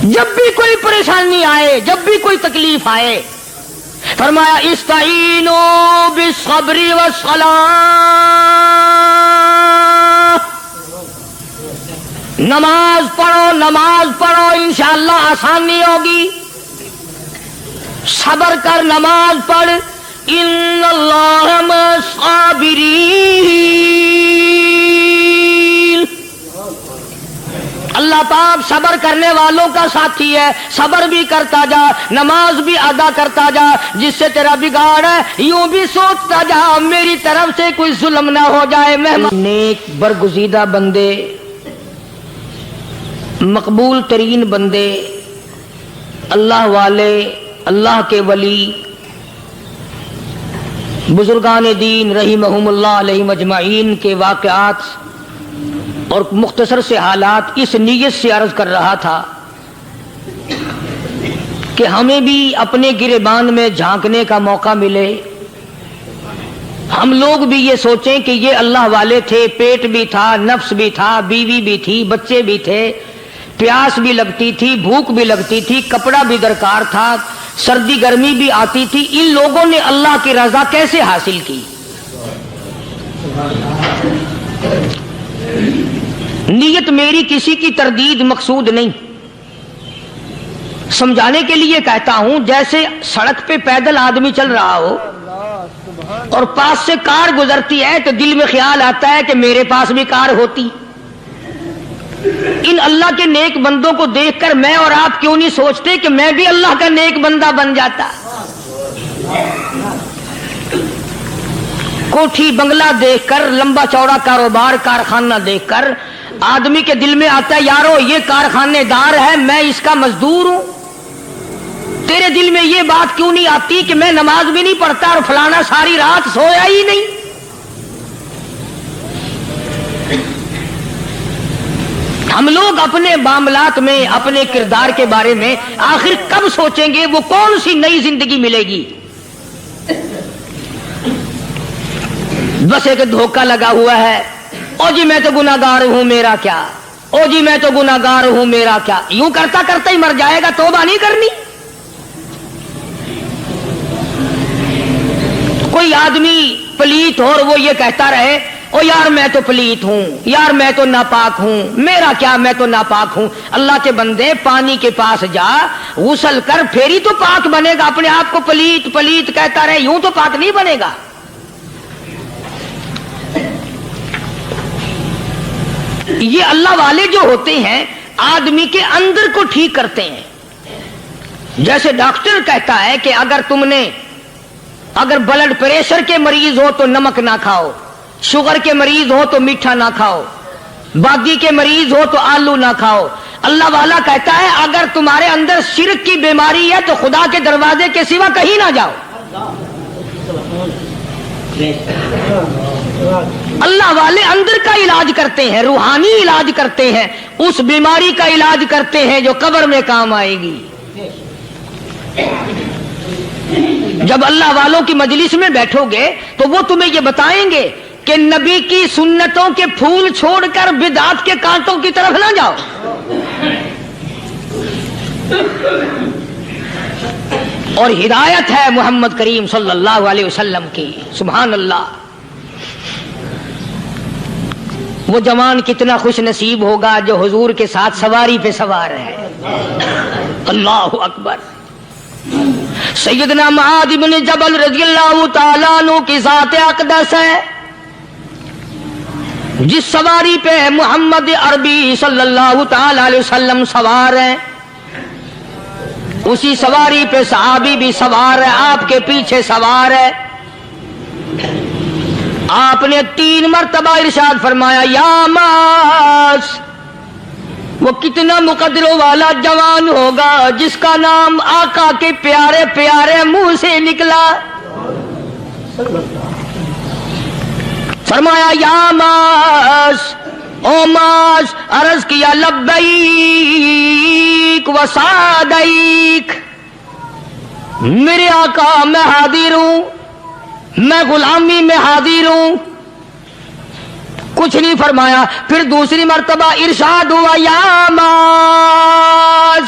جب بھی کوئی پریشانی آئے، جب بھی کوئی تکلیف آئے، فرمایا استعینوا بالصبر والصلاۃ، نماز پڑھو انشاءاللہ آسانی ہوگی، صبر کر، نماز پڑھ، ان اللہ مع الصابرین، اللہ پاک صبر کرنے والوں کا ساتھی ہے، صبر بھی کرتا جا، نماز بھی ادا کرتا جا، جس سے تیرا بگاڑ ہے یوں بھی سوچتا جا میری طرف سے کوئی ظلم نہ ہو جائے۔ نیک برگزیدہ بندے، مقبول ترین بندے، اللہ والے، اللہ کے ولی، بزرگان دین رحمہم اللہ علیہم اجمعین کے واقعات اور مختصر سے حالات اس نیت سے عرض کر رہا تھا کہ ہمیں بھی اپنے گریبان میں جھانکنے کا موقع ملے، ہم لوگ بھی یہ سوچیں کہ یہ اللہ والے تھے، پیٹ بھی تھا، نفس بھی تھا، بیوی بھی تھی، بچے بھی تھے، پیاس بھی لگتی تھی، بھوک بھی لگتی تھی، کپڑا بھی درکار تھا، سردی گرمی بھی آتی تھی، ان لوگوں نے اللہ کی رضا کیسے حاصل کی؟ نیت میری کسی کی تردید مقصود نہیں، سمجھانے کے لیے کہتا ہوں جیسے سڑک پہ پیدل آدمی چل رہا ہو اور پاس سے کار گزرتی ہے تو دل میں خیال آتا ہے کہ میرے پاس بھی کار ہوتی۔ ان اللہ کے نیک بندوں کو دیکھ کر میں اور آپ کیوں نہیں سوچتے کہ میں بھی اللہ کا نیک بندہ بن جاتا؟ کوٹھی بنگلہ دیکھ کر، لمبا چوڑا کاروبار کارخانہ دیکھ کر آدمی کے دل میں آتا ہے یارو یہ کارخانے دار ہے، میں اس کا مزدور ہوں۔ تیرے دل میں یہ بات کیوں نہیں آتی کہ میں نماز بھی نہیں پڑھتا اور فلانا ساری رات سویا ہی نہیں؟ ہم لوگ اپنے معاملات میں، اپنے کردار کے بارے میں آخر کب سوچیں گے وہ کون سی نئی زندگی ملے گی؟ بس ایک دھوکہ لگا ہوا ہے، او جی میں تو گناہگار ہوں میرا کیا، او جی میں تو گناہگار ہوں میرا کیا، یوں کرتا کرتا ہی مر جائے گا، توبہ نہیں کرنی۔ کوئی آدمی پلیت ہو اور وہ یہ کہتا رہے او یار میں تو پلیت ہوں، یار میں تو ناپاک ہوں، میرا کیا میں تو ناپاک ہوں۔ اللہ کے بندے پانی کے پاس جا، غسل کر، پھر ہی تو پاک بنے گا۔ اپنے آپ کو پلیت پلیت کہتا رہے یوں تو پاک نہیں بنے گا۔ یہ اللہ والے جو ہوتے ہیں آدمی کے اندر کو ٹھیک کرتے ہیں۔ جیسے ڈاکٹر کہتا ہے کہ اگر بلڈ پریشر کے مریض ہو تو نمک نہ کھاؤ، شوگر کے مریض ہو تو میٹھا نہ کھاؤ، باقی کے مریض ہو تو آلو نہ کھاؤ۔ اللہ والا کہتا ہے اگر تمہارے اندر شرک کی بیماری ہے تو خدا کے دروازے کے سوا کہیں نہ جاؤ۔ اللہ والے اندر کا علاج کرتے ہیں، روحانی علاج کرتے ہیں، اس بیماری کا علاج کرتے ہیں جو قبر میں کام آئے گی۔ جب اللہ والوں کی مجلس میں بیٹھو گے تو وہ تمہیں یہ بتائیں گے کہ نبی کی سنتوں کے پھول چھوڑ کر بدعت کے کانٹوں کی طرف نہ جاؤ۔ اور ہدایت ہے محمد کریم صلی اللہ علیہ وسلم کی، سبحان اللہ۔ وہ جوان کتنا خوش نصیب ہوگا جو حضور کے ساتھ سواری پہ سوار ہے۔ اللہ اکبر۔ سیدنا معاذ بن جبل رضی اللہ تعالیٰ عنہ کی ذات اقدس ہے، جس سواری پہ محمد عربی صلی اللہ تعالی علیہ وسلم سوار ہیں، اسی سواری پہ صحابی بھی سوار ہے، آپ کے پیچھے سوار ہے۔ آپ نے 3 مرتبہ ارشاد فرمایا یا معاذ، وہ کتنا مقدروں والا جوان ہوگا جس کا نام آقا کے پیارے پیارے منہ سے نکلا۔ فرمایا یا معاذ، او معاذ، عرض کیا لبیک و سعدیک، میرے آقا میں حاضر ہوں، میں غلامی میں حاضر ہوں۔ کچھ نہیں فرمایا۔ پھر دوسری مرتبہ ارشاد ہوا یا معاذ،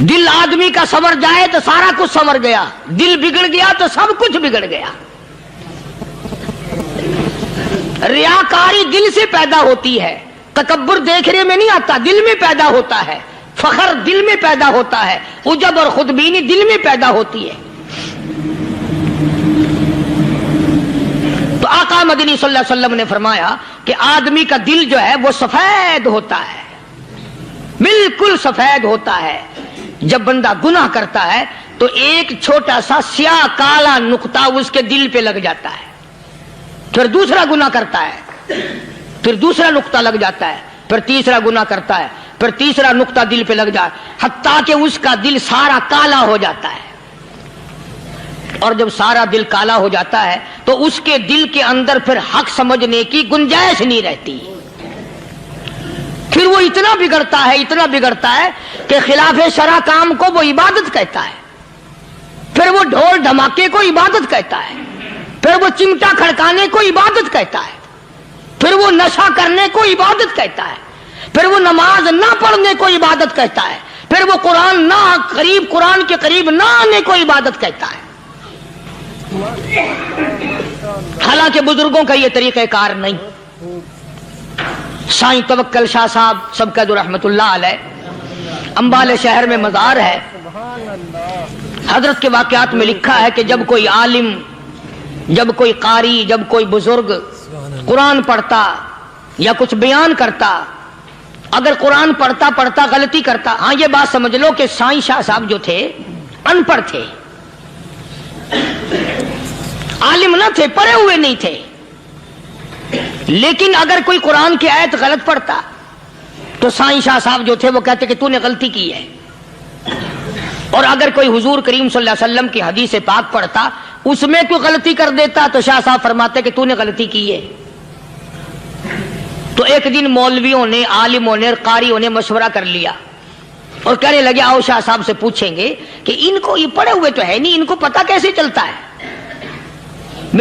دل آدمی کا سنور جائے تو سارا کچھ سنور گیا، دل بگڑ گیا تو سب کچھ بگڑ گیا۔ ریاکاری دل سے پیدا ہوتی ہے، تکبر دیکھنے میں نہیں آتا، دل میں پیدا ہوتا ہے، فخر دل میں پیدا ہوتا ہے، عجب اور خودبینی دل میں پیدا ہوتی ہے۔ تو آقا مدنی صلی اللہ علیہ وسلم نے فرمایا کہ آدمی کا دل جو ہے وہ سفید ہوتا ہے، بالکل سفید ہوتا ہے۔ جب بندہ گناہ کرتا ہے تو ایک چھوٹا سا سیاہ کالا نقطہ اس کے دل پہ لگ جاتا ہے، پھر دوسرا گناہ کرتا ہے، پھر دوسرا نقطہ لگ جاتا ہے، پھر تیسرا گناہ کرتا ہے، پھر تیسرا نقطہ دل پہ لگ جاتا ہے، حتیٰ کہ اس کا دل سارا کالا ہو جاتا ہے۔ اور جب سارا دل کالا ہو جاتا ہے تو اس کے دل کے اندر پھر حق سمجھنے کی گنجائش نہیں رہتی، پھر وہ اتنا بگڑتا ہے کہ خلاف شرع کام کو وہ عبادت کہتا ہے، پھر وہ ڈھول دھماکے کو عبادت کہتا ہے، پھر وہ چمٹا کھڑکانے کو عبادت کہتا ہے، پھر وہ نشہ کرنے کو عبادت کہتا ہے، پھر وہ نماز نہ پڑھنے کو عبادت کہتا ہے، پھر وہ قرآن کے قریب نہ آنے کو عبادت کہتا ہے۔ حالانکہ بزرگوں کا یہ طریقہ کار نہیں۔ سائیں توکل شاہ صاحب سب کا رحمت اللہ علیہ، امبالے شہر میں مزار ہے، حضرت کے واقعات میں لکھا ہے کہ جب کوئی عالم، جب کوئی قاری، جب کوئی بزرگ قرآن پڑھتا یا کچھ بیان کرتا، اگر قرآن پڑھتا غلطی کرتا، ہاں یہ بات سمجھ لو کہ سائیں شاہ صاحب جو تھے ان پڑھ تھے، عالم نہ تھے، پڑھے ہوئے نہیں تھے، لیکن اگر کوئی قرآن کی آیت غلط پڑھتا تو سائیں شاہ صاحب جو تھے وہ کہتے کہ تو نے غلطی کی ہے، اور اگر کوئی حضور کریم صلی اللہ علیہ وسلم کی حدیث پاک پڑھتا اس میں کوئی غلطی کر دیتا تو شاہ صاحب فرماتے کہ تو نے غلطی کی ہے۔ تو ایک دن مولویوں نے، عالموں نے، قاریوں نے مشورہ کر لیا اور کہنے لگے آؤ شاہ صاحب سے پوچھیں گے کہ ان کو یہ پڑھے ہوئے تو ہے نہیں، ان کو پتہ کیسے چلتا ہے،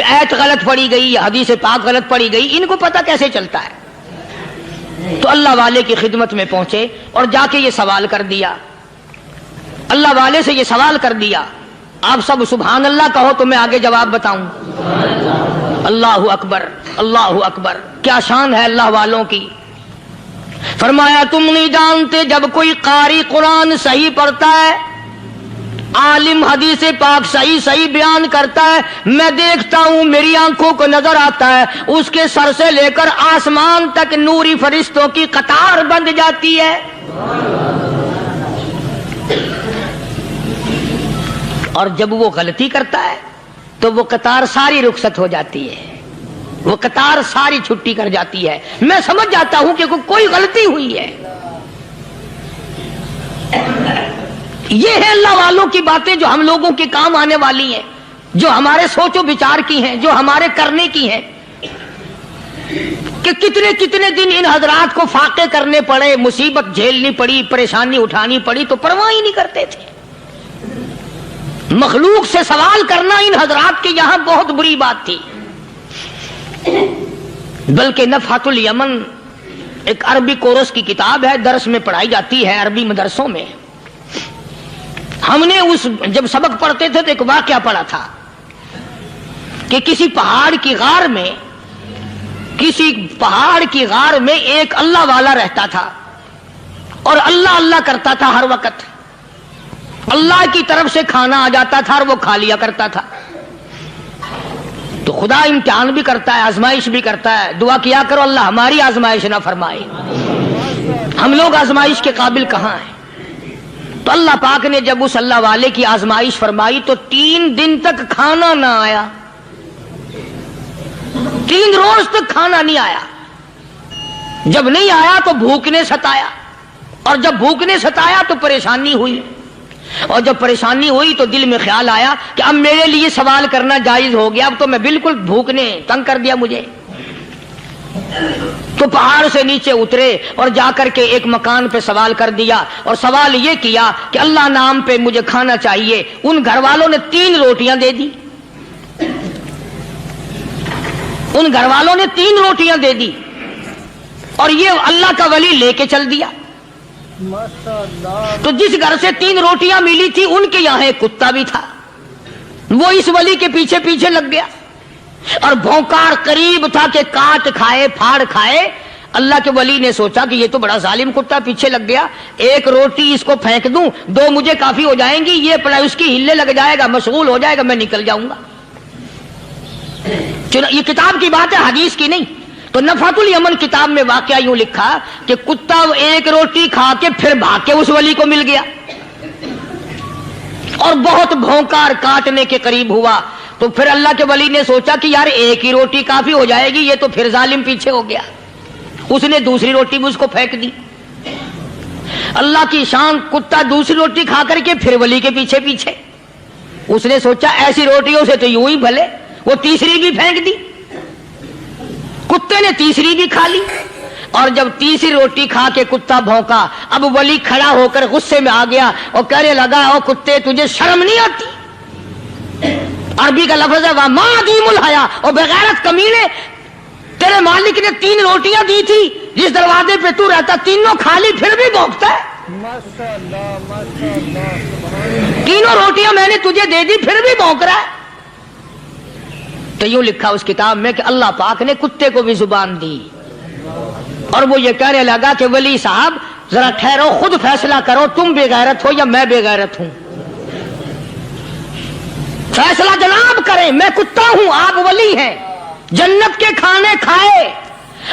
آیت غلط پڑھی گئی یا حدیث پاک غلط پڑھی گئی، ان کو پتہ کیسے چلتا ہے؟ تو اللہ والے کی خدمت میں پہنچے اور جا کے یہ سوال کر دیا، اللہ والے سے یہ سوال کر دیا۔ آپ سب سبحان اللہ کہو تو میں آگے جواب بتاؤں۔ اللہ اکبر، اللہ اکبر، کیا شان ہے اللہ والوں کی۔ فرمایا تم نہیں جانتے جب کوئی قاری قرآن صحیح پڑھتا ہے، عالم حدیث پاک صحیح بیان کرتا ہے، میں دیکھتا ہوں، میری آنکھوں کو نظر آتا ہے، اس کے سر سے لے کر آسمان تک نوری فرشتوں کی قطار بند جاتی ہے، اور جب وہ غلطی کرتا ہے تو وہ قطار ساری رخصت ہو جاتی ہے، وہ قطار ساری چھٹی کر جاتی ہے، میں سمجھ جاتا ہوں کہ کوئی غلطی ہوئی ہے۔ یہ ہے اللہ والوں کی باتیں جو ہم لوگوں کے کام آنے والی ہیں، جو ہمارے سوچ و بچار کی ہیں، جو ہمارے کرنے کی ہیں، کہ کتنے دن ان حضرات کو فاقے کرنے پڑے، مصیبت جھیلنی پڑی، پریشانی اٹھانی پڑی، تو پرواہ ہی نہیں کرتے تھے۔ مخلوق سے سوال کرنا ان حضرات کے یہاں بہت بری بات تھی۔ بلکہ نفحۃ الیمن ایک عربی کورس کی کتاب ہے، درس میں پڑھائی جاتی ہے عربی مدرسوں میں۔ ہم نے جب سبق پڑھتے تھے تو ایک واقعہ پڑھا تھا کہ کسی پہاڑ کی غار میں ایک اللہ والا رہتا تھا اور اللہ اللہ کرتا تھا، ہر وقت اللہ کی طرف سے کھانا آ جاتا تھا اور وہ کھا لیا کرتا تھا۔ تو خدا امتحان بھی کرتا ہے، آزمائش بھی کرتا ہے، دعا کیا کرو اللہ ہماری آزمائش نہ فرمائے، ہم لوگ آزمائش کے قابل کہاں ہیں۔ تو اللہ پاک نے جب اس اللہ والے کی آزمائش فرمائی تو 3 دن تک کھانا نہ آیا، 3 روز تک کھانا نہیں آیا۔ جب نہیں آیا تو بھوک نے ستایا، اور جب بھوک نے ستایا تو پریشانی ہوئی، اور جب پریشانی ہوئی تو دل میں خیال آیا کہ اب میرے لیے سوال کرنا جائز ہو گیا، اب تو میں بالکل بھوک نے تنگ کر دیا مجھے۔ تو پہاڑ سے نیچے اترے اور جا کر کے ایک مکان پہ سوال کر دیا، اور سوال یہ کیا کہ اللہ نام پہ مجھے کھانا چاہیے۔ ان گھر والوں نے 3 روٹیاں دے دی، ان گھر والوں نے 3 روٹیاں دے دی، اور یہ اللہ کا ولی لے کے چل دیا۔ تو جس گھر سے 3 روٹیاں ملی تھی ان کے یہاں ایک کتا بھی تھا، وہ اس ولی کے پیچھے پیچھے لگ گیا اور بھونکار قریب تھا کہ کاٹ کھائے پھاڑ کھائے۔ اللہ کے ولی نے سوچا کہ یہ تو بڑا ظالم کتا پیچھے لگ گیا، 1 روٹی اس کو پھینک دوں، 2 مجھے کافی ہو جائیں گی، یہ پڑا اس کی ہلے لگ جائے گا، مشغول ہو جائے گا، میں نکل جاؤں گا۔ یہ کتاب کی بات ہے، حدیث کی نہیں۔ تو نفحۃ الیمن کتاب میں واقعہ یوں لکھا کہ کتا 1 روٹی کھا کے پھر بھاگ کے اس ولی کو مل گیا اور بہت بھونکار کاٹنے کے قریب ہوا۔ تو پھر اللہ کے ولی نے سوچا کہ یار 1 ہی روٹی کافی ہو جائے گی، یہ تو پھر ظالم پیچھے ہو گیا۔ اس نے دوسری روٹی بھی اس کو پھینک دی۔ اللہ کی شان، کتا دوسری روٹی کھا کر کے پھر ولی کے پیچھے پیچھے۔ اس نے سوچا ایسی روٹیوں سے تو یوں ہی بھلے، وہ تیسری بھی پھینک دی۔ کتے نے تیسری بھی کھا لی، اور جب تیسری روٹی کھا کے کتا بھونکا، اب ولی کھڑا ہو کر غصے میں آ گیا اور کہنے لگا، او کتے تجھے شرم نہیں آتی؟ عربی کا لفظ ہے وَمَا عَدِيمُ الْحَيَا، اور بغیرت کمینے، تیرے مالک نے 3 روٹیاں دی تھی، جس دروازے پہ تو رہتا تینوں کھا لی، پھر بھی بھونکتا ہے۔ 3 روٹیاں میں نے تجھے دے دی، پھر بھی بھونک رہا ہے۔ تو یوں لکھا اس کتاب میں کہ اللہ پاک نے کتے کو بھی زبان دی، اور وہ یہ کہنے لگا کہ ولی صاحب ذرا ٹھہرو، خود فیصلہ کرو، تم بے غیرت ہو یا میں بے غیرت ہوں؟ فیصلہ جناب کریں، میں کتا ہوں، آپ ولی ہیں، جنت کے کھانے کھائے،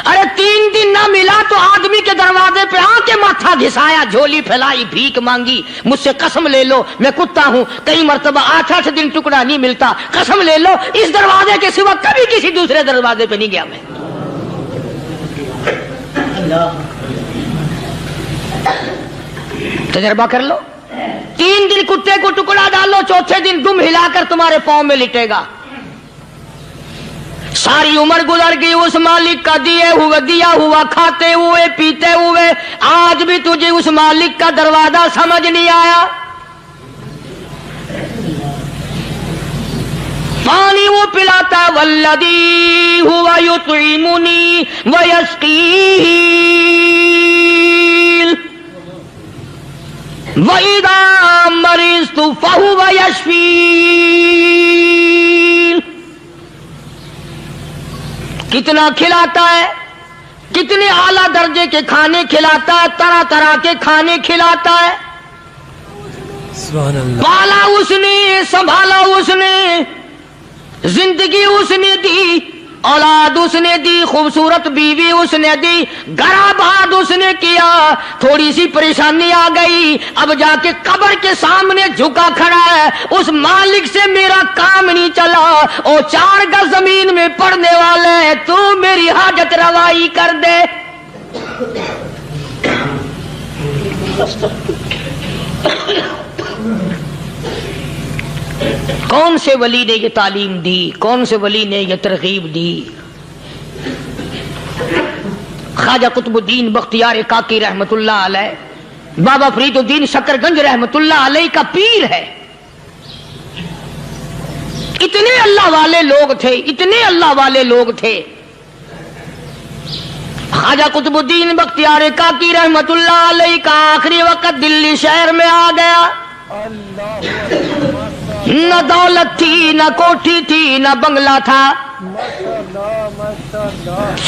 ارے 3 دن نہ ملا تو آدمی کے دروازے پہ آ کے ماتھا گھسایا، جھولی پھیلائی، بھیک مانگی، مجھ سے قسم لے لو میں کتا ہوں، کئی مرتبہ 8 دن ٹکڑا نہیں ملتا، قسم لے لو اس دروازے کے سوا کبھی کسی دوسرے دروازے پہ نہیں گیا میں۔ تجربہ کر لو، 3 دن کتے کو ٹکڑا ڈالو، چوتھے دن دم ہلا کر تمہارے پاؤں میں لٹے گا۔ ساری عمر گزر گئی اس مالک کا دیا ہوا کھاتے ہوئے پیتے ہوئے، آج بھی تجھے اس مالک کا دروازہ سمجھ نہیں آیا۔ پانی وہ پلاتا والذی ہوا یطعمنی ویسقین وَإِذَا مَرِضْتُ فَهُوَ يَشْفِينِ۔ کتنا کھلاتا ہے، کتنے اعلیٰ درجے کے کھانے کھلاتا ہے، طرح طرح کے کھانے کھلاتا ہے۔ پالا اس نے، سنبھالا اس نے، زندگی اس نے دی، اولاد اس نے دی، خوبصورت بیوی اس نے دی، گھر آباد اس نے کیا، تھوڑی سی پریشانی آ گئی، اب جا کے قبر کے سامنے جھکا کھڑا ہے، اس مالک سے میرا کام نہیں چلا، او 4 گز زمین میں پڑنے والے، تو میری حاجت روائی کر دے۔ کون سے ولی نے یہ تعلیم دی، کون سے ولی نے یہ ترغیب دی؟ خواجہ قطب الدین بختیار کاکی رحمت اللہ علیہ، بابا فرید الدین شکر گنج رحمت اللہ علیہ کا پیر ہے۔ اتنے اللہ والے لوگ تھے، اتنے اللہ والے لوگ تھے۔ خواجہ قطب الدین بختیار کاکی رحمت اللہ علیہ کا آخری وقت دلی شہر میں آ گیا۔ نہ دولت تھی، نہ کوٹھی تھی، نہ بنگلہ تھا،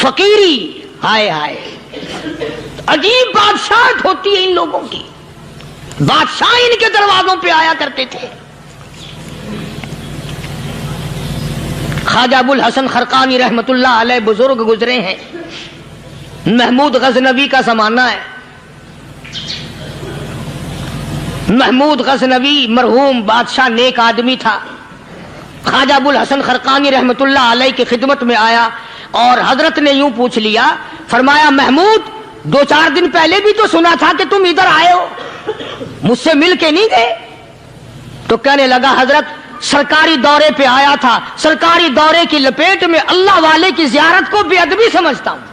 فقیری۔ ہائے ہائے، عجیب بادشاہت ہوتی ہے ان لوگوں کی، بادشاہ ان کے دروازوں پہ آیا کرتے تھے۔ خواجہ ابو الحسن خرقانی رحمت اللہ علیہ بزرگ گزرے ہیں، محمود غزنوی کا زمانہ ہے۔ محمود غزنوی مرحوم بادشاہ نیک آدمی تھا۔ خواجہ ابو الحسن خرقانی رحمت اللہ علیہ کی خدمت میں آیا اور حضرت نے یوں پوچھ لیا، فرمایا محمود 2-4 دن پہلے بھی تو سنا تھا کہ تم ادھر آئے ہو، مجھ سے مل کے نہیں گئے؟ تو کہنے لگا حضرت سرکاری دورے پہ آیا تھا، سرکاری دورے کی لپیٹ میں اللہ والے کی زیارت کو بے ادبی سمجھتا ہوں،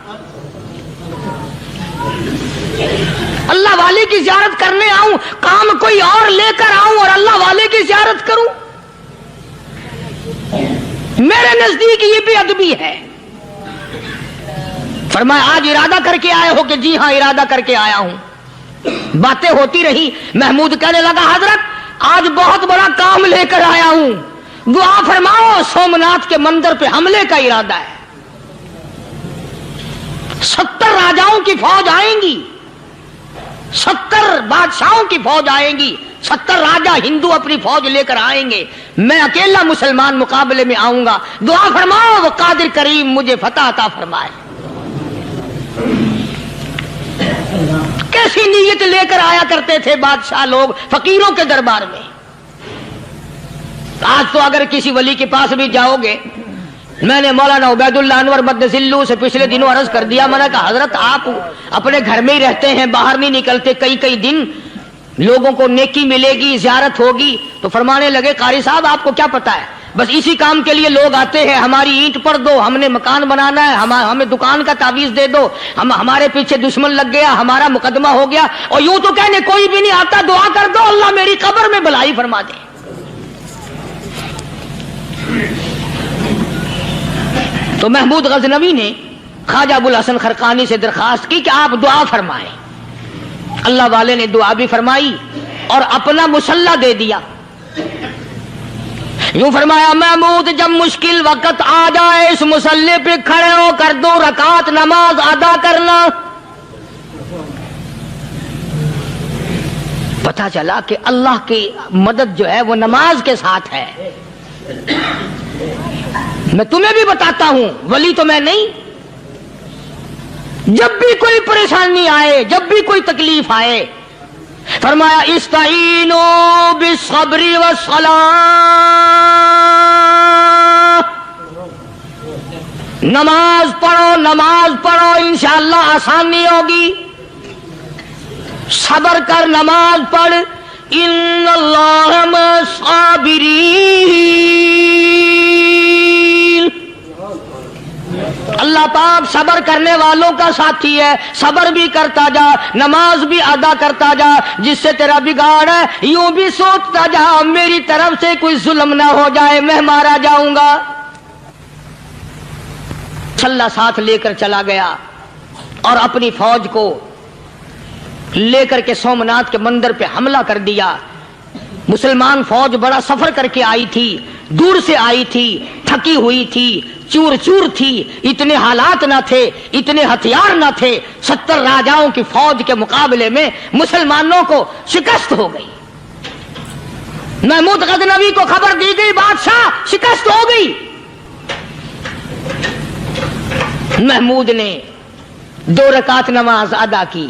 اللہ والے کی زیارت کرنے آؤں، کام کوئی اور لے کر آؤں اور اللہ والے کی زیارت کروں؟ میرے نزدیک یہ بے ادبی ہے۔ فرمایا آج ارادہ کر کے آئے ہو کہ جی ہاں ارادہ کر کے آیا ہوں۔ باتیں ہوتی رہی. محمود کہنے لگا حضرت آج بہت بڑا کام لے کر آیا ہوں, دعا فرماؤ. سومناتھ کے مندر پہ حملے کا ارادہ ہے. 70 راجاؤں کی فوج آئیں گی, 70 بادشاہوں کی فوج آئیں گی, 70 راجا ہندو اپنی فوج لے کر آئیں گے. میں اکیلا مسلمان مقابلے میں آؤں گا. دعا فرماؤ وہ قادر کریم مجھے فتح عطا فرمائے. کیسی نیت لے کر آیا کرتے تھے بادشاہ لوگ فقیروں کے دربار میں. آج تو اگر کسی ولی کے پاس بھی جاؤ گے, میں نے مولانا عبید اللہ انور مدثلو سے پچھلے دنوں عرض کر دیا, میں نے کہا حضرت آپ اپنے گھر میں ہی رہتے ہیں, باہر نہیں نکلتے, کئی دن لوگوں کو نیکی ملے گی, زیارت ہوگی. تو فرمانے لگے قاری صاحب آپ کو کیا پتا ہے, بس اسی کام کے لیے لوگ آتے ہیں. ہماری اینٹ پڑ دو, ہم نے مکان بنانا ہے, ہمیں دکان کا تعویذ دے دو, ہمارے پیچھے دشمن لگ گیا, ہمارا مقدمہ ہو گیا. اور یوں تو کہنے کوئی بھی نہیں آتا, دعا کر دو اللہ میری قبر میں بھلائی فرما دے. تو محمود غزنوی نے خواجہ ابوالحسن خرقانی سے درخواست کی کہ آپ دعا فرمائیں. اللہ والے نے دعا بھی فرمائی اور اپنا مسلح دے دیا. یوں فرمایا محمود جب مشکل وقت آ جائے اس مسلح پہ کھڑے ہو کر 2 رکعت نماز ادا کرنا. پتہ چلا کہ اللہ کی مدد جو ہے وہ نماز کے ساتھ ہے. میں تمہیں بھی بتاتا ہوں, ولی تو میں نہیں. جب بھی کوئی پریشانی آئے, جب بھی کوئی تکلیف آئے, فرمایا استعینوا بالصبر والصلاۃ, نماز پڑھو انشاءاللہ آسانی ہوگی. صبر کر, نماز پڑھ. ان اللہ مع الصابرین, اللہ پاک صبر کرنے والوں کا ساتھی ہے. صبر بھی کرتا جا, نماز بھی ادا کرتا جا. جس سے تیرا بگاڑ ہے یوں بھی سوچتا جا میری طرف سے کوئی ظلم نہ ہو جائے, میں مارا جاؤں گا. چھلا ساتھ لے کر چلا گیا اور اپنی فوج کو لے کر کے سومناتھ کے مندر پہ حملہ کر دیا. مسلمان فوج بڑا سفر کر کے آئی تھی, دور سے آئی تھی, تھکی ہوئی تھی, چور چور تھی, اتنے حالات نہ تھے, اتنے ہتھیار نہ تھے. 70 راجاؤں کی فوج کے مقابلے میں مسلمانوں کو شکست ہو گئی. محمود غزنوی کو خبر دی گئی بادشاہ شکست ہو گئی. محمود نے 2 رکعت نماز ادا کی.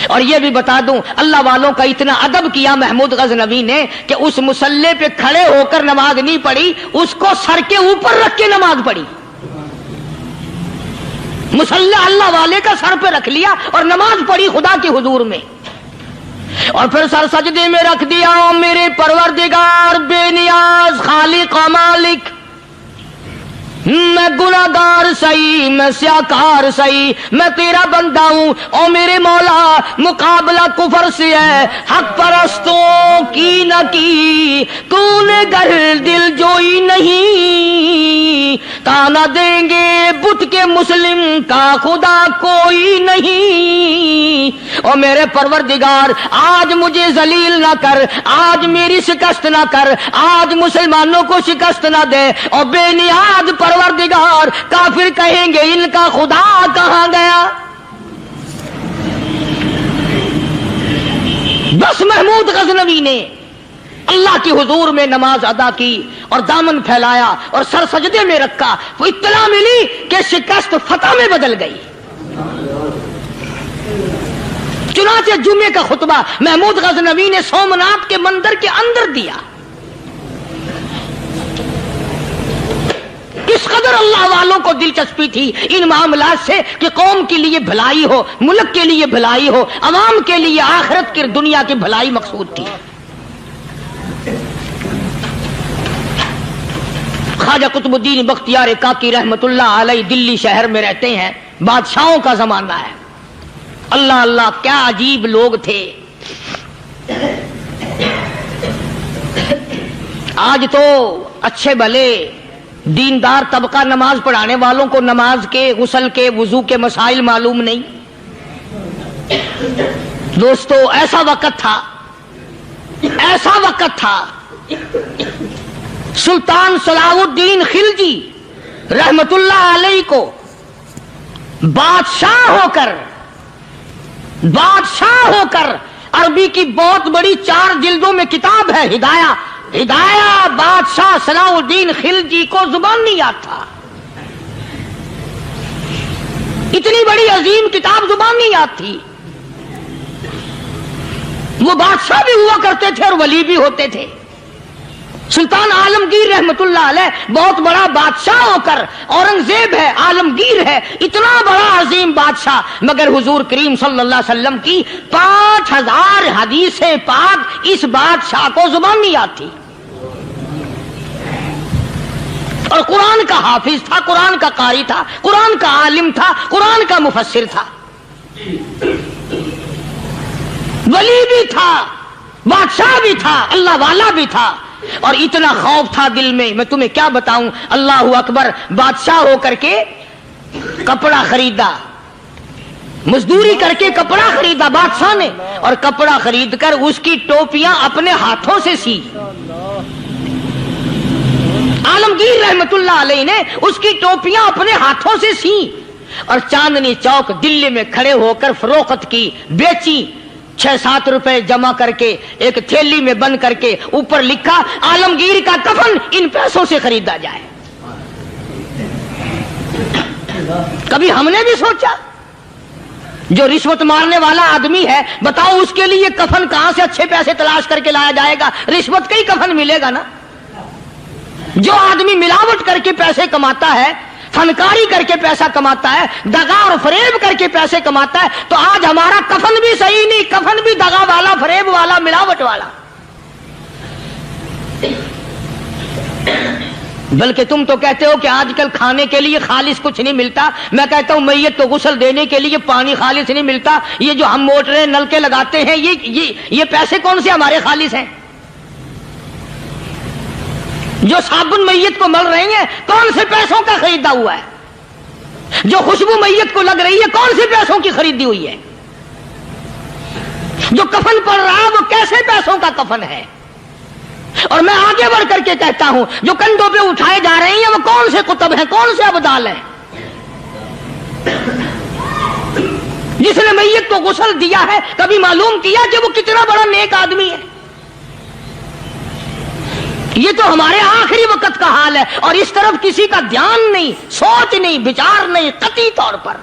اور یہ بھی بتا دوں اللہ والوں کا اتنا ادب کیا محمود غزنوی نے کہ اس مسلح پہ کھڑے ہو کر نماز نہیں پڑھی, اس کو سر کے اوپر رکھ کے نماز پڑھی. مسلح اللہ والے کا سر پہ رکھ لیا اور نماز پڑھی خدا کے حضور میں. اور پھر سر سجدے میں رکھ دیا, میرے پروردگار بے نیاز خالق و مالک, میں گناہگار سہی, میں سیاکار سہی, میں تیرا بندہ ہوں. او میرے مولا مقابلہ کفر سے ہے, حق پرستوں کی نہ کی تو نے گر دل جوئی نہیں, تانا دیں گے بت کے مسلم کا خدا کوئی نہیں. او میرے پروردگار آج مجھے ذلیل نہ کر, آج میری شکست نہ کر, آج مسلمانوں کو شکست نہ دے. اور بے نیاز پروردگار کافر کہیں گے ان کا خدا کہاں گیا. بس محمود غزنوی نے اللہ کے حضور میں نماز ادا کی اور دامن پھیلایا اور سر سجدے میں رکھا. وہ اطلاع ملی کہ شکست فتح میں بدل گئی. چنانچہ جمعے کا خطبہ محمود غزنوی نے سومناتھ کے مندر کے اندر دیا. اس قدر اللہ والوں کو دلچسپی تھی ان معاملات سے کہ قوم کے لیے بھلائی ہو, ملک کے لیے بھلائی ہو, عوام کے لیے آخرت کی دنیا کی بھلائی مقصود تھی. خواجہ قطب الدین بختیار کاکی رحمت اللہ علیہ دلی شہر میں رہتے ہیں. بادشاہوں کا زمانہ ہے. اللہ اللہ کیا عجیب لوگ تھے. آج تو اچھے بھلے دیندار طبقہ نماز پڑھانے والوں کو نماز کے, غسل کے, وضو کے مسائل معلوم نہیں. دوستو ایسا وقت تھا سلطان صلاح الدین خلجی رحمت اللہ علیہ کو بادشاہ ہو کر عربی کی بہت بڑی 4 جلدوں میں کتاب ہے ہدایہ بادشاہ صلاح الدین خلجی کو زبان نہیں آتا، اتنی بڑی عظیم کتاب زبان نہیں آتی. وہ بادشاہ بھی ہوا کرتے تھے اور ولی بھی ہوتے تھے. سلطان عالمگیر رحمت اللہ علیہ بہت بڑا بادشاہ ہو کر، اورنگزیب ہے، عالمگیر ہے، اتنا بڑا عظیم بادشاہ، مگر حضور کریم صلی اللہ علیہ وسلم کی 5000 حدیث پاک اس بادشاہ کو زبان نہیں آتی. اور قرآن کا حافظ تھا، قرآن کا قاری تھا، قرآن کا عالم تھا، قرآن کا مفسر تھا، ولی بھی تھا، بادشاہ بھی تھا، اللہ والا بھی تھا. اور اتنا خوف تھا دل میں تمہیں کیا بتاؤں. اللہ اکبر. بادشاہ ہو کر کے کپڑا خریدا، مزدوری کر کے کپڑا خریدا بادشاہ نے، اور کپڑا خرید کر اس کی ٹوپیاں اپنے ہاتھوں سے سی. عالمگیر رحمت اللہ علیہ نے اس کی ٹوپیاں اپنے ہاتھوں سے سی اور چاندنی چوک دلی میں کھڑے ہو کر فروخت کی، بیچی. 6-7 روپے جمع کر کے ایک تھیلی میں بند کر کے اوپر لکھا عالمگیر کا کفن ان پیسوں سے خریدا جائے. کبھی ہم نے بھی سوچا جو رشوت مارنے والا آدمی ہے، بتاؤ اس کے لیے کفن کہاں سے اچھے پیسے تلاش کر کے لایا جائے گا؟ رشوت کا ہی کفن ملے گا نا. جو آدمی ملاوٹ کر کے پیسے کماتا ہے، فنکاری کر کے پیسہ کماتا ہے، دغا اور فریب کر کے پیسے کماتا ہے، تو آج ہمارا کفن بھی صحیح نہیں، کفن بھی دغا والا، فریب والا، ملاوٹ والا. بلکہ تم تو کہتے ہو کہ آج کل کھانے کے لیے خالص کچھ نہیں ملتا. میں کہتا ہوں میت کو غسل دینے کے لیے پانی خالص نہیں ملتا. یہ جو ہم موٹریں نلکے لگاتے ہیں، یہ پیسے کون سے ہمارے خالص ہیں؟ جو صابن میت کو مل رہی ہیں کون سے پیسوں کا خریدا ہوا ہے؟ جو خوشبو میت کو لگ رہی ہے کون سے پیسوں کی خریدی ہوئی ہے؟ جو کفن پڑ رہا ہے وہ کیسے پیسوں کا کفن ہے؟ اور میں آگے بڑھ کر کے کہتا ہوں جو کندھوں پہ اٹھائے جا رہے ہیں وہ کون سے کتب ہیں، کون سے ابدال ہیں؟ جس نے میت کو غسل دیا ہے کبھی معلوم کیا کہ وہ کتنا بڑا نیک آدمی ہے؟ یہ تو ہمارے آخری وقت کا حال ہے، اور اس طرف کسی کا دھیان نہیں، سوچ نہیں، بچار نہیں. قطعی طور پر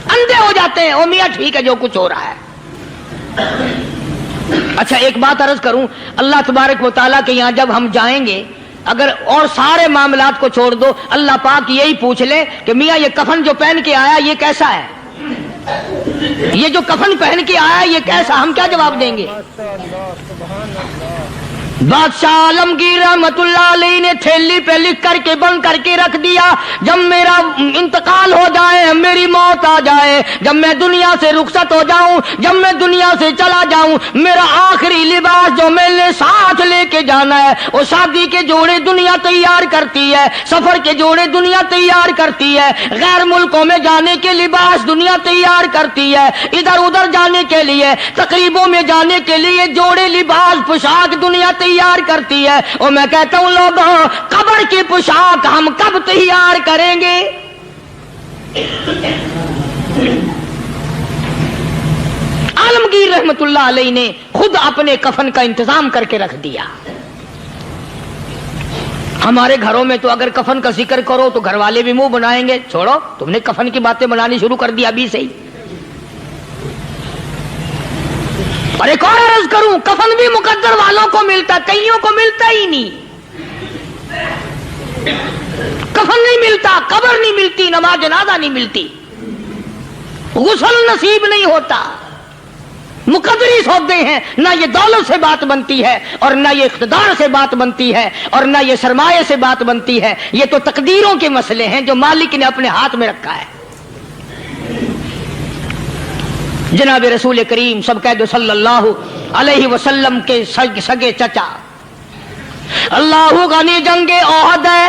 اندھے ہو جاتے ہیں. او میاں ٹھیک ہے جو کچھ ہو رہا ہے. اچھا ایک بات عرض کروں، اللہ تبارک و تعالیٰ کے یہاں جب ہم جائیں گے، اگر اور سارے معاملات کو چھوڑ دو، اللہ پاک یہی پوچھ لے کہ میاں یہ کفن جو پہن کے آیا یہ کیسا ہے؟ یہ جو کفن پہن کے آیا یہ کیسا؟ ہم کیا جواب دیں گے؟ بادشاہ عالمگیر رحمت اللہ علیہ نے تھیلی پہ لکھ کر کے بند کر کے رکھ دیا، جب میرا انتقال ہو جائے، میری موت آ جائے، جب میں دنیا سے رخصت ہو جاؤں، جب میں دنیا سے چلا جاؤں، میرا آخری لباس جو میں نے ساتھ لے کے جانا ہے، وہ شادی کے جوڑے دنیا تیار کرتی ہے، سفر کے جوڑے دنیا تیار کرتی ہے، غیر ملکوں میں جانے کے لباس دنیا تیار کرتی ہے، ادھر ادھر جانے کے لیے، تقریبوں میں جانے کے لیے جوڑے لباس پوشاک دنیا تیار کرتی ہے. اور میں کہتا ہوں لوگوں، قبر کی پوشاک ہم کب تیار کریں گے؟ عالمگیر رحمت اللہ علیہ نے خود اپنے کفن کا انتظام کر کے رکھ دیا. ہمارے گھروں میں تو اگر کفن کا ذکر کرو تو گھر والے بھی منہ بنائیں گے، چھوڑو تم نے کفن کی باتیں بنانی شروع کر دی ابھی سے ہی. اور ایک اور عرض کروں، کفن بھی مقدر والوں کو ملتا، کئیوں کو ملتا ہی نہیں. کفن نہیں ملتا، قبر نہیں ملتی، نماز جنازہ نہیں ملتی، غسل نصیب نہیں ہوتا. مقدری سودے ہیں، نہ یہ دولت سے بات بنتی ہے، اور نہ یہ اقتدار سے بات بنتی ہے، اور نہ یہ سرمایہ سے بات بنتی ہے. یہ تو تقدیروں کے مسئلے ہیں جو مالک نے اپنے ہاتھ میں رکھا ہے. جناب رسول کریم سب کہہ دو صلی اللہ علیہ وسلم کے سگے چچا، اللہ غنی جنگ احد ہے،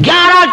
11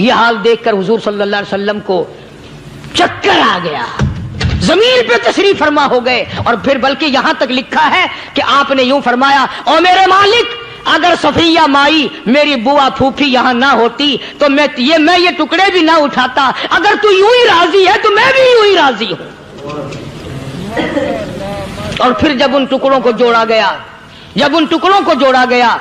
یہ حال دیکھ کر حضور صلی اللہ علیہ وسلم کو چکر آ گیا، زمین پہ تشریف فرما ہو گئے، اور پھر بلکہ یہاں تک لکھا ہے کہ آپ نے یوں فرمایا، او میرے مالک، اگر صفیہ مائی میری بوا پھوپھی یہاں نہ ہوتی تو میں یہ ٹکڑے بھی نہ اٹھاتا، اگر تو یوں ہی راضی ہے تو میں بھی یوں ہی راضی ہوں۔ اور پھر جب ان ٹکڑوں کو جوڑا گیا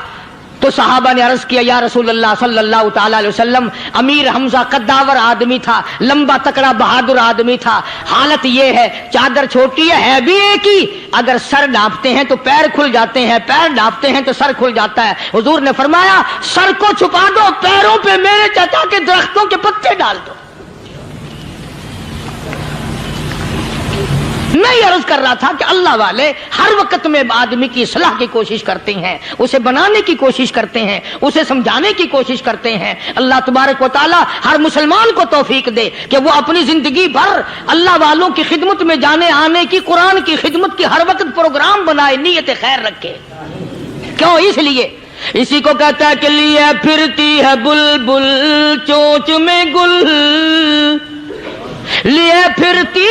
تو صحابہ نے عرض کیا، یا رسول اللہ صلی اللہ تعالی علیہ وسلم، امیر حمزہ قداور آدمی تھا، لمبا تکڑا بہادر آدمی تھا، حالت یہ ہے چادر چھوٹی ہے بھی ایک ہی، اگر سر ڈھانپتے ہیں تو پیر کھل جاتے ہیں، پیر ڈھانپتے ہیں تو سر کھل جاتا ہے۔ حضور نے فرمایا، سر کو چھپا دو، پیروں پہ میرے چچا کے درختوں کے پتے ڈال دو۔ میں یہ عرض کر رہا تھا کہ اللہ والے ہر وقت میں آدمی کی اصلاح کی کوشش کرتے ہیں، اسے بنانے کی کوشش کرتے ہیں، اسے سمجھانے کی کوشش کرتے ہیں۔ اللہ تبارک و تعالی ہر مسلمان کو توفیق دے کہ وہ اپنی زندگی بھر اللہ والوں کی خدمت میں جانے آنے کی، قرآن کی خدمت کی ہر وقت پروگرام بنائے، نیت خیر رکھے۔ کیوں؟ اس لیے، اسی کو کہتا ہے کہ لیے پھرتی ہے بلبل چونچ میں گل، لیے پھرتی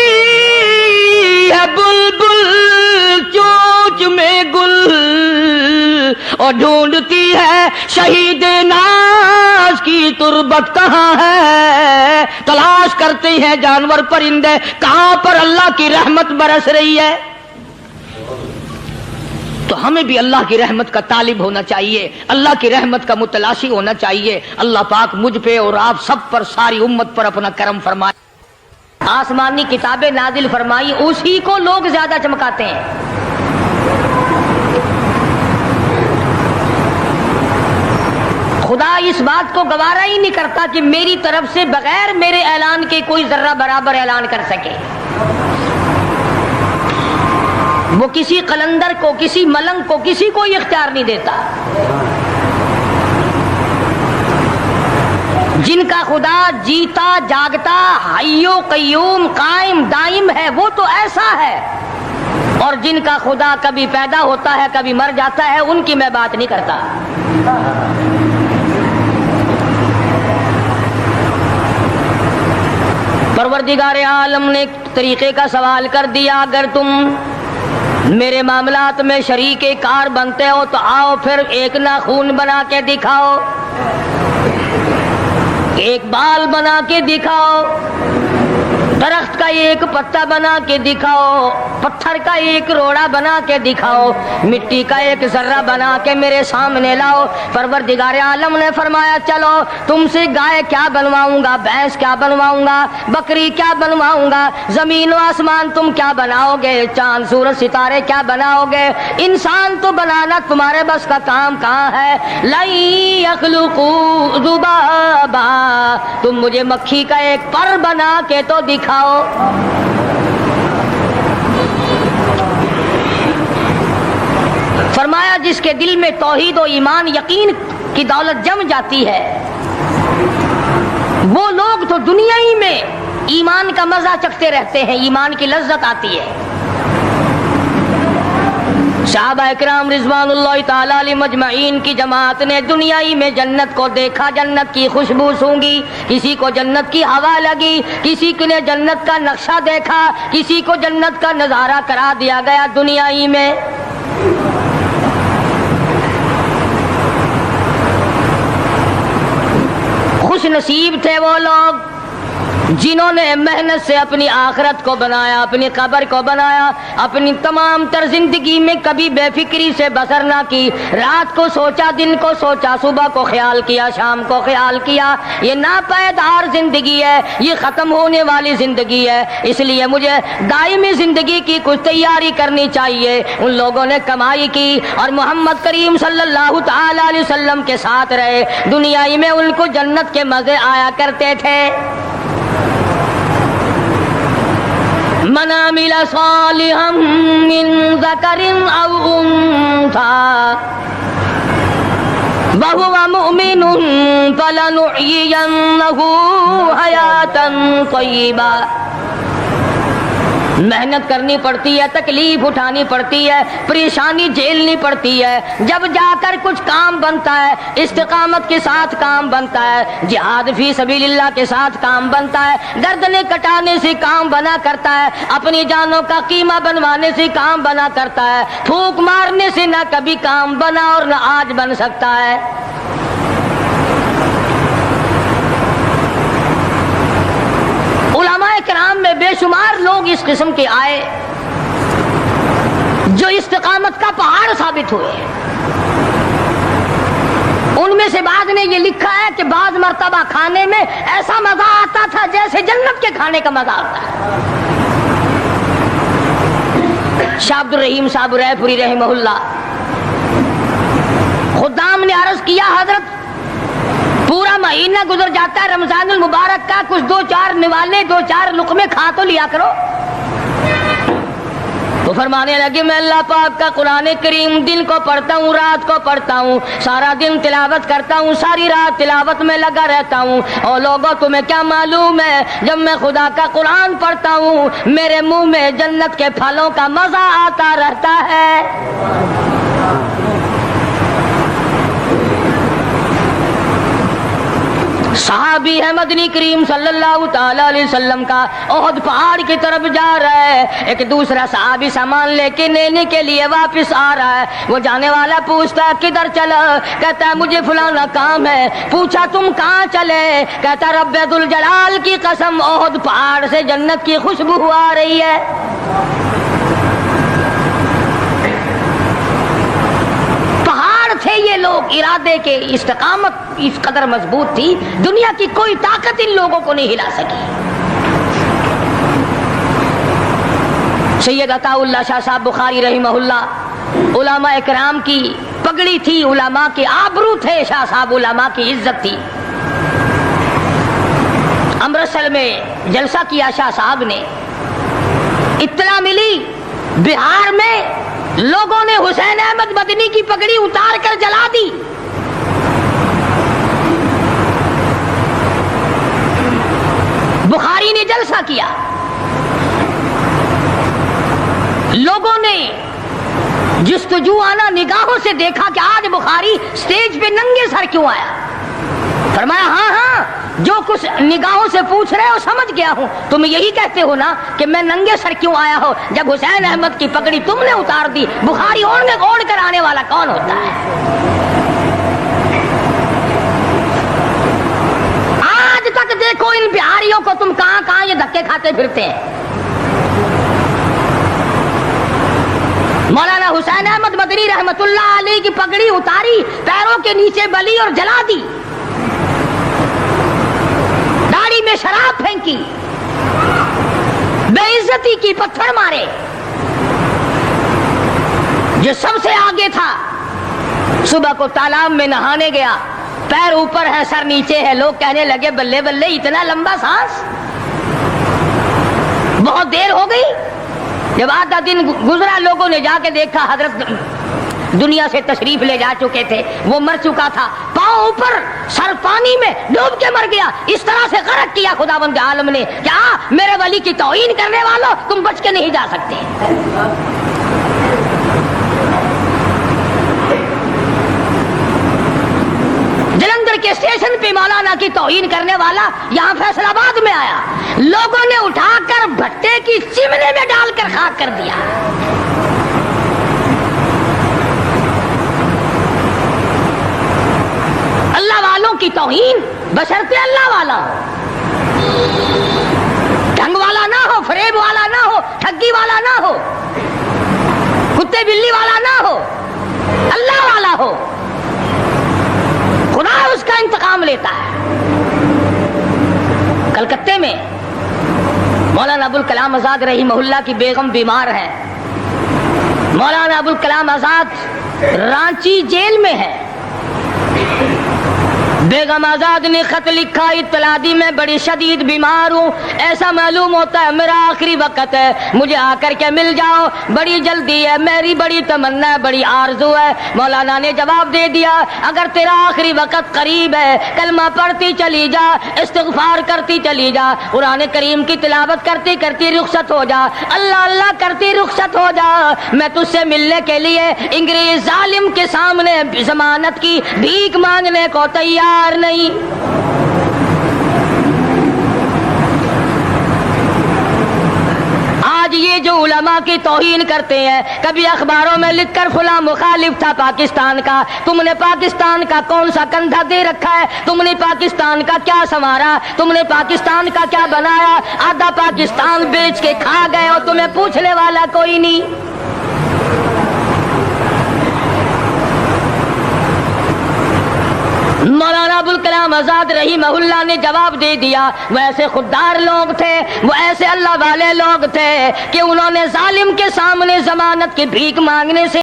ہے بلبل چونچ میں گل، اور ڈھونڈتی ہے شہید ناز کی تربت کہاں ہے، تلاش کرتے ہیں جانور پرندے کہاں پر اللہ کی رحمت برس رہی ہے۔ تو ہمیں بھی اللہ کی رحمت کا طالب ہونا چاہیے، اللہ کی رحمت کا متلاشی ہونا چاہیے۔ اللہ پاک مجھ پہ اور آپ سب پر، ساری امت پر اپنا کرم فرمائے۔ آسمانی کتابیں نازل فرمائی، اسی کو لوگ زیادہ چمکاتے ہیں۔ خدا اس بات کو گوارا ہی نہیں کرتا کہ میری طرف سے بغیر میرے اعلان کے کوئی ذرہ برابر اعلان کر سکے۔ وہ کسی قلندر کو، کسی ملنگ کو، کسی کو اختیار نہیں دیتا۔ جن کا خدا جیتا جاگتا حی و قیوم قائم دائم ہے، وہ تو ایسا ہے، اور جن کا خدا کبھی پیدا ہوتا ہے کبھی مر جاتا ہے، ان کی میں بات نہیں کرتا۔ پروردگار عالم نے طریقے کا سوال کر دیا، اگر تم میرے معاملات میں شریک کار بنتے ہو تو آؤ پھر ایک ناخون بنا کے دکھاؤ، ایک بال بنا کے دکھاؤ، درخت کا ایک پتا بنا کے دکھاؤ، پتھر کا ایک روڑا بنا کے دکھاؤ، مٹی کا ایک ذرہ بنا کے میرے سامنے لاؤ۔ پروردگار عالم نے فرمایا، چلو تم سے گائے کیا بنواؤں گا، بھینس کیا بنواؤں گا، بکری کیا بنواؤں گا، زمین و آسمان تم کیا بناؤ گے، چاند سورج ستارے کیا بناؤ گے، انسان تو بنانا تمہارے بس کا کام کہاں ہے۔ لَن يَخْلُقُوا ذُبَابًا، تم مجھے مکھی کا ایک پر بنا کے تو دکھاؤ۔ فرمایا، جس کے دل میں توحید و ایمان یقین کی دولت جم جاتی ہے، وہ لوگ تو دنیا ہی میں ایمان کا مزہ چکھتے رہتے ہیں، ایمان کی لذت آتی ہے۔ صحابہ اکرام رضوان اللہ تعالی علیہ مجمعین کی جماعت نے دنیا ہی میں جنت کو دیکھا، جنت کی خوشبو سونگھی، کسی کو جنت کی ہوا لگی، کسی نے جنت کا نقشہ دیکھا، کسی کو جنت کا نظارہ کرا دیا گیا دنیا ہی میں۔ خوش نصیب تھے وہ لوگ جنہوں نے محنت سے اپنی آخرت کو بنایا، اپنی قبر کو بنایا، اپنی تمام تر زندگی میں کبھی بے فکری سے بسر نہ کی، رات کو سوچا، دن کو سوچا، صبح کو خیال کیا، شام کو خیال کیا۔ یہ ناپائیدار زندگی ہے، یہ ختم ہونے والی زندگی ہے، اس لیے مجھے دائمی زندگی کی کچھ تیاری کرنی چاہیے۔ ان لوگوں نے کمائی کی اور محمد کریم صلی اللہ تعالی علیہ وسلم کے ساتھ رہے، دنیا ہی میں ان کو جنت کے مزے آیا کرتے تھے۔ من عمل صالحا من ذکر او انثى وهو مؤمن فلنحيينه حياة طيبة محنت کرنی پڑتی ہے، تکلیف اٹھانی پڑتی ہے، پریشانی جھیلنی پڑتی ہے، جب جا کر کچھ کام بنتا ہے، استقامت کے ساتھ کام بنتا ہے، جہاد فی سبیل اللہ کے ساتھ کام بنتا ہے، گردنیں کٹانے سے کام بنا کرتا ہے، اپنی جانوں کا قیمہ بنوانے سے کام بنا کرتا ہے، پھونک مارنے سے نہ کبھی کام بنا اور نہ آج بن سکتا ہے۔ علماء کرام میں بے شمار لوگ اس قسم کے آئے جو استقامت کا پہاڑ ثابت ہوئے۔ ان میں سے بعض نے یہ لکھا ہے کہ بعض مرتبہ کھانے میں ایسا مزہ آتا تھا جیسے جنت کے کھانے کا مزہ آتا ہے۔ شاہ عبد الرحیم صاحب رائے پوری رحمہ اللہ، خدام نے عرض کیا حضرت پورا مہینہ گزر جاتا ہے رمضان المبارک کا، کچھ دو چار نوالے دو چار لقمے کھا تو لیا کرو۔ تو فرمانے لگے میں اللہ پاک کا قرآن کریم دن کو پڑھتا ہوں، رات کو پڑھتا ہوں، سارا دن تلاوت کرتا ہوں، ساری رات تلاوت میں لگا رہتا ہوں، اور لوگوں تمہیں کیا معلوم ہے جب میں خدا کا قرآن پڑھتا ہوں میرے منہ میں جنت کے پھلوں کا مزہ آتا رہتا ہے۔ صحابی ہے مدنی کریم صلی اللہ تعالی علیہ وسلم کا، احد پہاڑ کی طرف جا رہا ہے، ایک دوسرا صحابی سامان لے کے لینے کے لیے واپس آ رہا ہے، وہ جانے والا پوچھتا ہے کدھر چلا؟ کہتا ہے مجھے فلانا کام ہے۔ پوچھا تم کہاں چلے؟ کہتا رب ذوالجلال کی قسم احد پہاڑ سے جنت کی خوشبو آ رہی ہے۔ تھے یہ لوگ ارادے کے، استقامت اس قدر مضبوط تھی دنیا کی کوئی طاقت ان لوگوں کو نہیں ہلا سکی۔ سید عطا اللہ شاہ صاحب بخاری رحمہ اللہ، علماء اکرام کی پگڑی تھی، علماء کے آبرو تھے شاہ صاحب، علماء کی عزت تھی۔ امرتسر میں جلسہ کیا شاہ صاحب نے، اطلاع ملی بہار میں لوگوں نے حسین احمد مدنی کی پگڑی اتار کر جلا دی۔ بخاری نے جلسہ کیا، لوگوں نے جستجو آنا نگاہوں سے دیکھا کہ آج بخاری سٹیج پہ ننگے سر کیوں آیا؟ فرمایا ہاں ہاں جو کچھ نگاہوں سے پوچھ رہے ہو سمجھ گیا ہوں، تم یہی کہتے ہو نا کہ میں ننگے سر کیوں آیا ہو؟ جب حسین احمد کی پگڑی تم نے اتار دی، بخاری اوڑھ کر آنے والا کون ہوتا ہے؟ آج تک دیکھو ان بہاریوں کو تم کہاں کہاں یہ دھکے کھاتے پھرتے ہیں۔ مولانا حسین احمد مدنی رحمت اللہ علیہ کی پگڑی اتاری، پیروں کے نیچے بلی اور جلا دی، داڑھی میں شراب پھینکی، بے عزتی کی، پتھر مارے۔ جو سب سے آگے تھا صبح کو تالاب میں نہانے گیا، پیر اوپر ہے سر نیچے ہے، لوگ کہنے لگے بلے بلے اتنا لمبا سانس، بہت دیر ہو گئی۔ جب آدھا دن گزرا لوگوں نے جا کے دیکھا حضرت دنیا سے تشریف لے جا چکے تھے، وہ مر چکا تھا، پاؤں اوپر سر پانی میں ڈوب کے مر گیا۔ اس طرح سے غرق کیا خداوند عالم نے، کیا میرے ولی کی توہین کرنے والوں تم بچ کے نہیں جا سکتے۔ جلندھر کے اسٹیشن پہ مولانا کی توہین کرنے والا یہاں فیصل آباد میں آیا، لوگوں نے اٹھا کر بھٹے کی چمنے میں ڈال کر خاک کر دیا۔ اللہ والوں کی توہین بشرطے اللہ والا ہو، ڈھنگ والا نہ ہو، فریب والا نہ ہو، ٹھگی والا نہ ہو، کتے بلی والا نہ ہو، اللہ والا ہو، خدا اس کا انتقام لیتا ہے۔ کلکتے میں مولانا ابوالکلام آزاد رحمہ اللہ کی بیگم بیمار ہے، مولانا ابوالکلام آزاد رانچی جیل میں ہے، بیگم آزاد نے خط لکھا، اطلاع دی میں بڑی شدید بیمار ہوں، ایسا معلوم ہوتا ہے میرا آخری وقت ہے، مجھے آ کر کے مل جاؤ، بڑی جلدی ہے، میری بڑی تمنا ہے، بڑی آرزو ہے۔ مولانا نے جواب دے دیا اگر تیرا آخری وقت قریب ہے کلمہ پڑھتی چلی جا، استغفار کرتی چلی جا، قرآن کریم کی تلاوت کرتی کرتی رخصت ہو جا، اللہ اللہ کرتی رخصت ہو جا، میں تجھ سے ملنے کے لیے انگریز ظالم کے سامنے ضمانت کی بھیک مانگنے کو تیار نہیں۔ آج یہ جو علماء کی توہین کرتے ہیں، کبھی اخباروں میں لکھ کر فلاں مخالف تھا پاکستان کا، تم نے پاکستان کا کون سا کندھا دے رکھا ہے، تم نے پاکستان کا کیا سنوارا، تم نے پاکستان کا کیا بنایا، آدھا پاکستان بیچ کے کھا گئے اور تمہیں پوچھنے والا کوئی نہیں۔ مولانا ابوالکلام آزاد رحمہ اللہ نے جواب دے دیا، وہ ایسے خوددار لوگ تھے، وہ ایسے اللہ والے لوگ تھے کہ انہوں نے ظالم کے سامنے ضمانت کی بھیک مانگنے سے